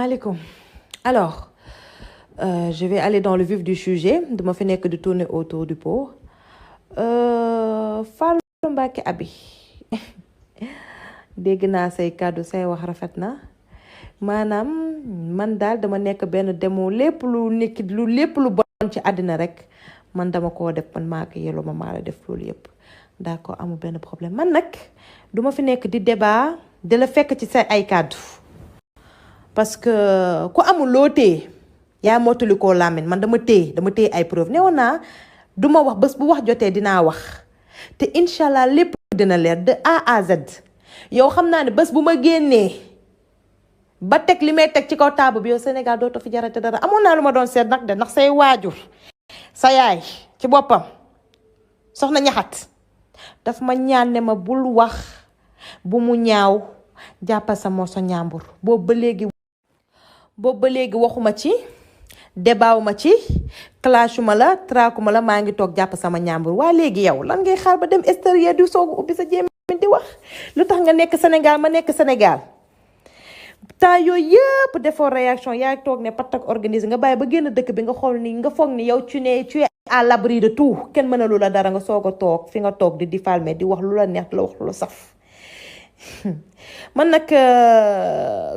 Salaamaaleykum. Alors, je vais aller dans le vif du sujet dama fi nekk di tourner autour du pot. Fallou Mbacké Aby dégg naa say kàddu say wax rafet na maanaam man daal dama nekk benn demo lépp lu bon ci àddina rek man dama koo def man maa ko yelloo ma maa la def loolu yëpp d'accord amul benn problème man nag duma fi nekk di débat di la fekk ci say ay kàddu parce que ku amul loo téye yaa mottali koo làmmiñ man dama téye ay preuve newoon naa duma wax bés bu wax jotee dinaa wax te incha allah lépp dina leer de A à Z yow xam naa ne bés bu ma génnee ba teg li may teg ci kaw table bi yow Sénégal dootoo fi jarate dara amoon naa lu ma doon seet nag de ndax say waajur sa yaay ci boppam soxna ñaxat daf ma ñaan ne ma bul wax bu mu ñaaw jàppal sa morso ñàmbur boobu ba léegi waxuma ci débaawuma ci clashuma la traakuma la maa ngi toog jàpp sama ñàmbur waa léegi yow lan ngay xaar ba dem extérieur di soogu ubbi sa jéem di wax lu tax nga nekk Sénégal ma nekk Sénégal temps yooyu yëpp defoo réaction yaa toog ne patak organisé nga bàyyi ba génn dëkk bi nga xool ni nga foog ni yow tu es à l'abri de tout kenn mënalu la dara nga soog a toog fi nga toog di diffamer di wax lu la neex di la wax lu la saf man nag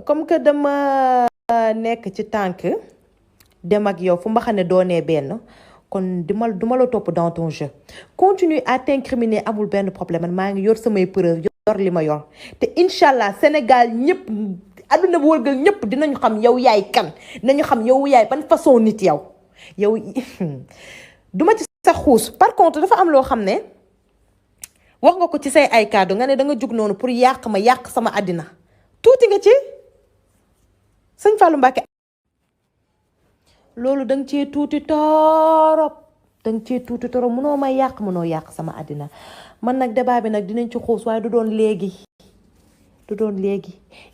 comme que dama nekk ci tànk dem ak yow fu mbaxane doonee benn kon duma la topp dans ton jeu continue à t'incriminer amul benn problème man maa ngi yor samay preuve yor li ma yor te incha allah Sénégal ñëpp adduna bu wërgal ñëpp dinañu xam yow yaay kan dinañu xam yow yaay ban façon nit yow duma ci sa xuus par contre dafa am loo xam ne wax nga ko ci say ay kàddu nga ne da nga jug noonu pour yàq sama àddina tuuti nga ci sëñ Fallou Mbacké loolu danga cee tuuti torop mënoo may yàq mënoo yàq sama àddina man nag débat bi nag dinañ ci xuus waaye du doon léegi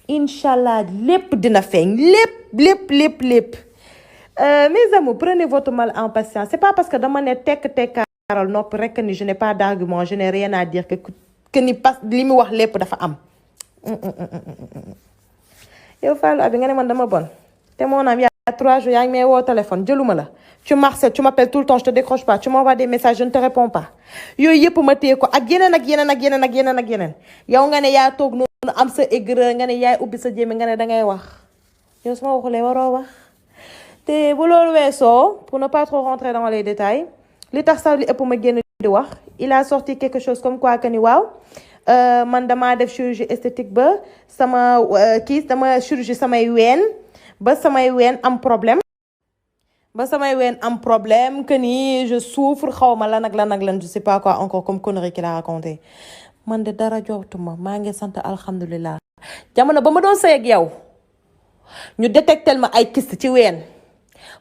incha allah lépp dina feeñ lépp mes amis prenez votre mal en patience c'est pas parce que dama ne tekkaaral nopp rek ni je n'ai pas d'argument je n'ai rien à dire que ni pas li mu wax lépp dafa am yow Fallou Aby nga ne man dama bon te moo naam yaa 3 jours yaa ngi may woo téléphone jëluma la tu m'harcèles tu m'appelles tout le temps je te décroche pas tu m'envoies des messages je ne te réponds pas yooyu yëpp ma téye ko ak yeneen yow nga ne yaa toog noonu am sa aigreur nga ne yaay ubbi sa jéem nga ne dangay wax yow su ma waxulee waroo wax te bu loolu weesoo pour ne pas trop rentrer dans les détails li tax sax li ëpp ma génn di wax il a sorti quelque chose comme quoi que ni waaw man damaa def chirurgie esthétique ba sama dama chirurgie samay ween ba samay ween am problème que ni je souffre xawma lan ak lan je sais pas quoi encore comme connerie qu'il a raconté man de dara jotuma maa ngi sant alhamdulilah jamono ba ma doon sëy ak yow ñu détectel ma ay kyste ci ween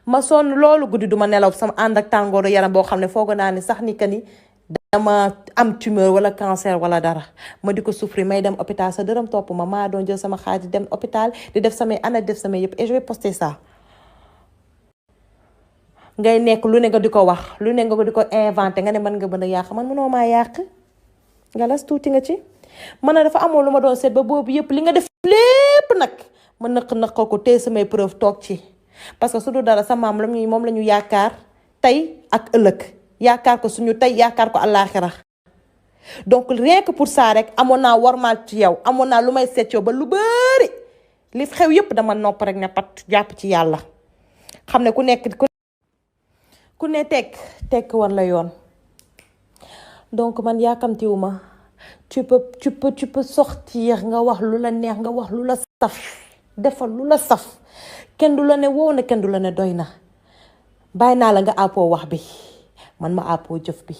ma sonn loolu guddi duma nelaw sama ànd ak tàngooru yaram boo xam ne foog naa ni sax ni que ni dama am tumeur wala cancer wala dara ma di ko souffrir may dem hôpital sa dërëm topp ma maa doon jël sama xaalis dem hôpital di def samay ana def samay yëpp et je vais poster ça ngay nekk lu ne nga di ko wax lu ne nga di ko inventé nga ne mën nga mën a yàq man mënoo maa yàq nga las tuuti nga ci man na dafa amoon lu ma doon seet ba boobu yëpp li nga def lépp nag ma nëq ko téye samay preuve toog ci parce que su dul dara sa maam moom la ñu yaakaar tey ak ëllëg yaakaar ko suñu tey yaakaar ko àllaaxira donc rien que pour ça rek amoon naa warmaal ci yow amoon naa lu may seet yow ba lu bari li xew yëpp dama nopp rek ne pat jàpp ci yàlla xam ne ku ne tekk war la yoon donc man yaakamtiwuma tu peux sortir nga wax lu la neex nga wax lu la saf defal lu la saf kenn du la ne wow na kenn du la ne doy na bàyyi naa la nga àppoo wax bi man ma àppoo jëf bi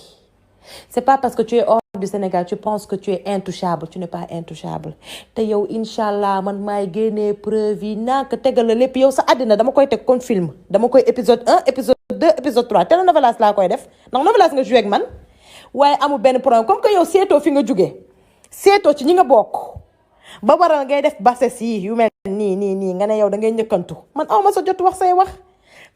c'est pas parce que tu es hors du Sénégal tu penses que tu es intouchable tu n'es pas intouchable te yow incha allah man maay génnee preuve yi nak tegal la lépp yow sa àddina dama koy teg comme film dama koy épisode 1 épisode 2 épisode 3 télénovelas laa koy def ndax novelas nga joué ak man waaye amul benn problème comme que yow seetoo fi nga jógee seetoo ci ñi nga bokk ba waral ngay def bases yi yu mel nii nga ne yow da ngay ñëkkantu man aw ma sa jot wax say wax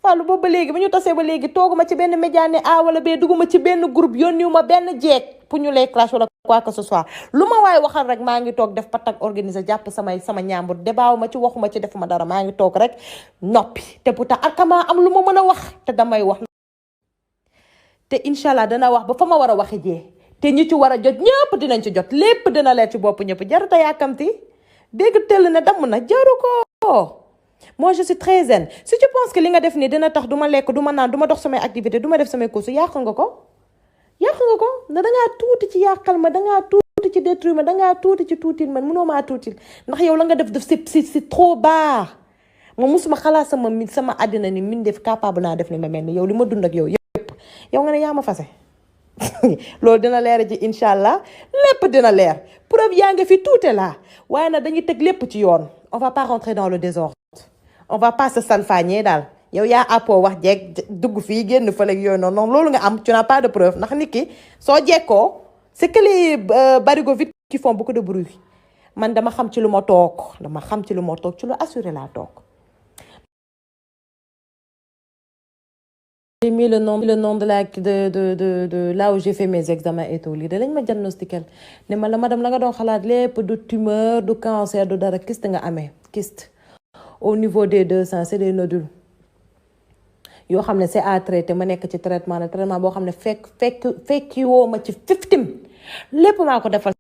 Fallou boobu ba léegi ba ñu tasee ba léegi tooguma ci benn média ne A wala B dugguma ci benn groupe yónniwu ma benn jeeg pour ñu lay clash wala quoi que ce soit lu ma waaye waxal rek maa ngi toog def patak organiser jàpp sama ñaambur débaaw ma ci waxuma ci defuma dara maa ngi toog rek noppi te pourtant akamaa am lu ma mën a wax te damay wax te incha allah dana wax ba fa ma war a waxe jee te ñi ci war a jot ñëpp dinañ ci jot lépp dina leer ci bopp ñëpp jaruta yàkkamti dégg tell ne damm na jaru ko moi je suis très zen si tu penses que li nga def nii dina tax du ma lekk du ma naan du ma dox samay activité du ma def samay courses yàq nga ko na dangaa tuuti ci yàqal ma dangaa tuuti ci détruire ma dangaa tuuti ci tuutil man mënoo maa tuutil ndax yow la nga def c'est trop bas ma musuma xalaat sama àddina ni min def capable naa def ni la mel ni yow li ma dund ak yow yëpp yow nga ne yaa ma fase loolu dina leer ci incha allah lépp dina leer preuve yaa nga fi tuute laa waaye nag dañuy teg lépp ci yoon on va pas rentrer dans le désordre on va pas se salfaañee daal yow yaa àppoo wax jeeg dugg fii génn fële yooyu noonu loolu nga am tu n'as pas de preuve ndax nit ki soo jekkoo c'est que les barigots vides qui font beaucoup de bruit man dama xam ci lu ma toog ci lu assuré laa toog. J'ai mis le nom de là où j'ai fait mes examens et tout lii da lañ ma diagnostiqué ne ma la madame la nga doon xalaat lépp du tumeur du cancer du dara kyste nga amee kyste au niveau des 2 seins c'est des nodules yoo xam ne c'est à traiter ma nekk ci traitement boo xam ne fekki woo ma ci 15 lépp maa ko defal